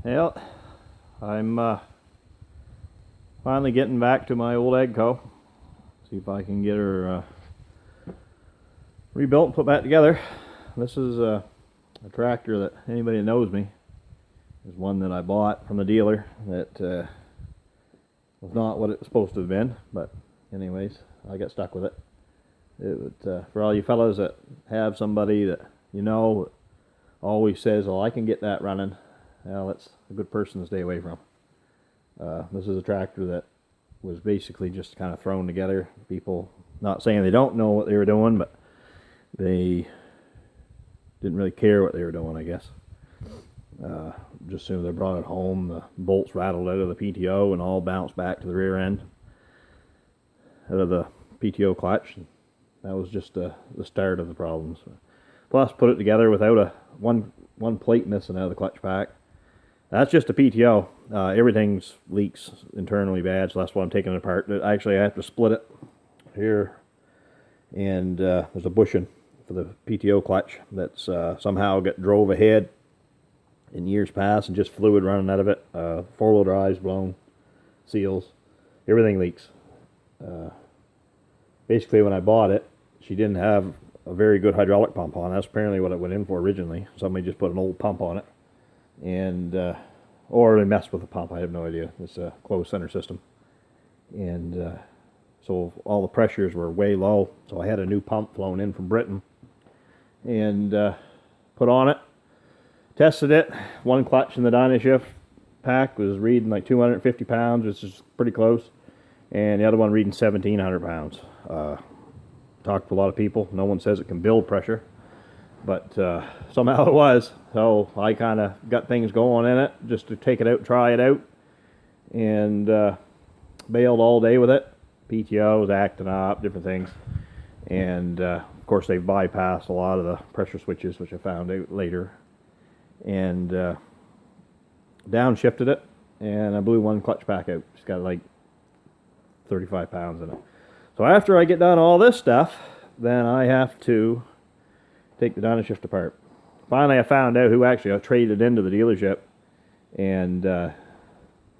Well, I'm finally getting back to my old Agco. See if I can get her rebuilt and put back together. This is a tractor that anybody that knows me is one that I bought from the dealer that was not what it was supposed to have been, but anyways, I got stuck with it. For all you fellas that have somebody that you know always says, "Oh, I can get that running," well, that's a good person to stay away from. This is a tractor that was basically just kind of thrown together. People, not saying they don't know what they were doing, but they didn't really care what they were doing, I guess. Just as soon as they brought it home, the bolts rattled out of the PTO and all bounced back to the rear end out of the PTO clutch. That was just the start of the problems. Plus, put it together without one plate missing out of the clutch pack. That's just a PTO. Everything's leaks internally bad, so that's why I'm taking it apart. Actually, I have to split it here, and there's a bushing for the PTO clutch that's somehow drove ahead in years past, and just fluid running out of it. Four-wheel drive's blown, seals, everything leaks. Basically, when I bought it, she didn't have a very good hydraulic pump on. That's apparently what it went in for originally. Somebody just put an old pump on it, and or they messed with the pump. I have no idea. It's a closed center system, and so all the pressures were way low. So I had a new pump flown in from Britain, and put on it. Tested it. One clutch in the Dynashift pack was reading like 250 pounds, which is pretty close, and the other one reading 1,700 pounds. Talked to a lot of people. No one says it can build pressure, but somehow it was. So I kind of got things going in it just to take it out, try it out, and bailed all day with it. PTO was acting up, different things, and of course they've bypassed a lot of the pressure switches, which I found out later, and downshifted it, and I blew one clutch pack out. It's got like 35 pounds in it. So after I get done all this stuff, then I have to take the Dynashift apart. Finally, I found out who actually I traded into the dealership, and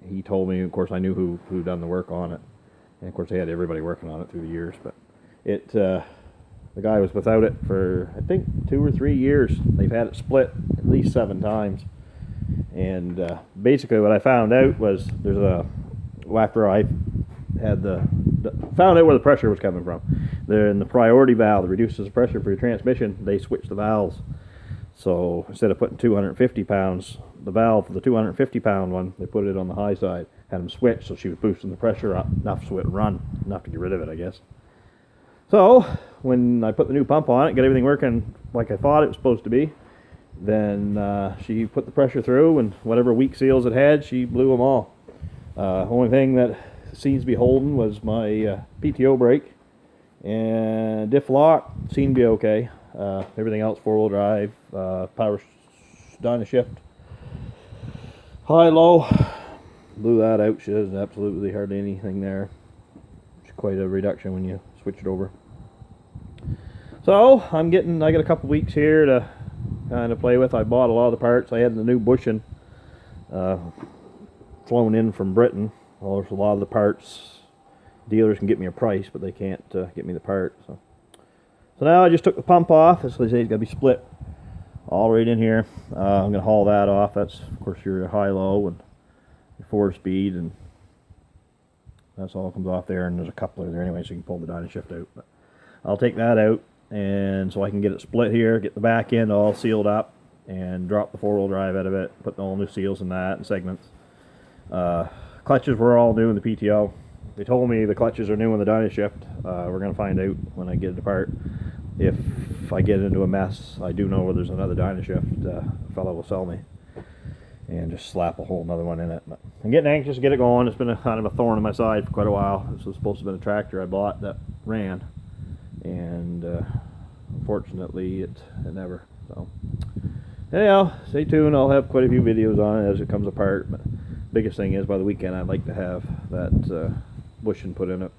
he told me. Of course, I knew who done the work on it, and of course they had everybody working on it through the years. But the guy was without it for I think 2 or 3 years. They've had it split at least 7 times, and basically what I found out was after I had found out where the pressure was coming from. They're in the priority valve that reduces the pressure for your transmission. They switched the valves. So instead of putting 250 pounds, the valve for the 250 pound one, they put it on the high side, had them switch, so she was boosting the pressure up enough so it would run, enough to get rid of it, I guess. So when I put the new pump on it, got everything working like I thought it was supposed to be, then she put the pressure through, and whatever weak seals it had, she blew them all. Only thing that seems to be holding was my PTO brake, and diff lock seemed to be okay. Everything else, four-wheel drive, power Dynashift, high-low, blew that out. There's absolutely hardly anything there. It's quite a reduction when you switch it over. So I got a couple weeks here to kind of play with. I bought a lot of the parts. I had the new bushing flown in from Britain. Well, there's a lot of the parts. Dealers can get me a price, but they can't get me the part. So now I just took the pump off. As they say, it's got to be split all right in here. I'm going to haul that off. That's, of course, your high-low and your 4-speed, and that's all comes off there. And there's a coupler there anyway, so you can pull the Dynashift out. But I'll take that out, and so I can get it split here, get the back end all sealed up, and drop the four-wheel drive out of it, put all new seals in that and segments. Clutches were all new in the PTO. They told me the clutches are new in the Dynashift. We're going to find out when I get it apart. If I get into a mess, I do know where there's another Dynashift a fellow will sell me, and just slap a whole another one in it. But I'm getting anxious to get it going. It's been kind of a thorn in my side for quite a while. This was supposed to have been a tractor I bought that ran, and unfortunately it never. So anyhow, stay tuned. I'll have quite a few videos on it as it comes apart. But biggest thing is, by the weekend, I'd like to have that bushing put in it,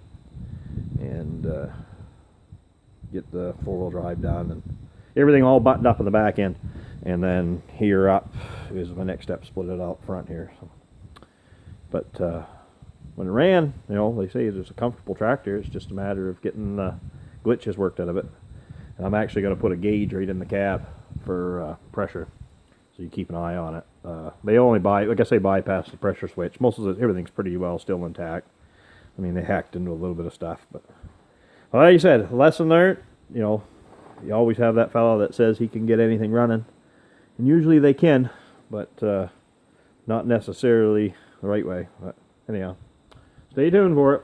and get the four-wheel drive done, and everything all buttoned up in the back end. And then here up is my next step, split it out front here. So. But when it ran, you know, they say it's a comfortable tractor. It's just a matter of getting the glitches worked out of it. And I'm actually going to put a gauge right in the cab for pressure, so you keep an eye on it. They only like I say, bypass the pressure switch. Most of everything's pretty well still intact. I mean, they hacked into a little bit of stuff, but well, like you said, lesson learned. You know, you always have that fellow that says he can get anything running, and usually they can, but not necessarily the right way. But anyhow, stay tuned for it.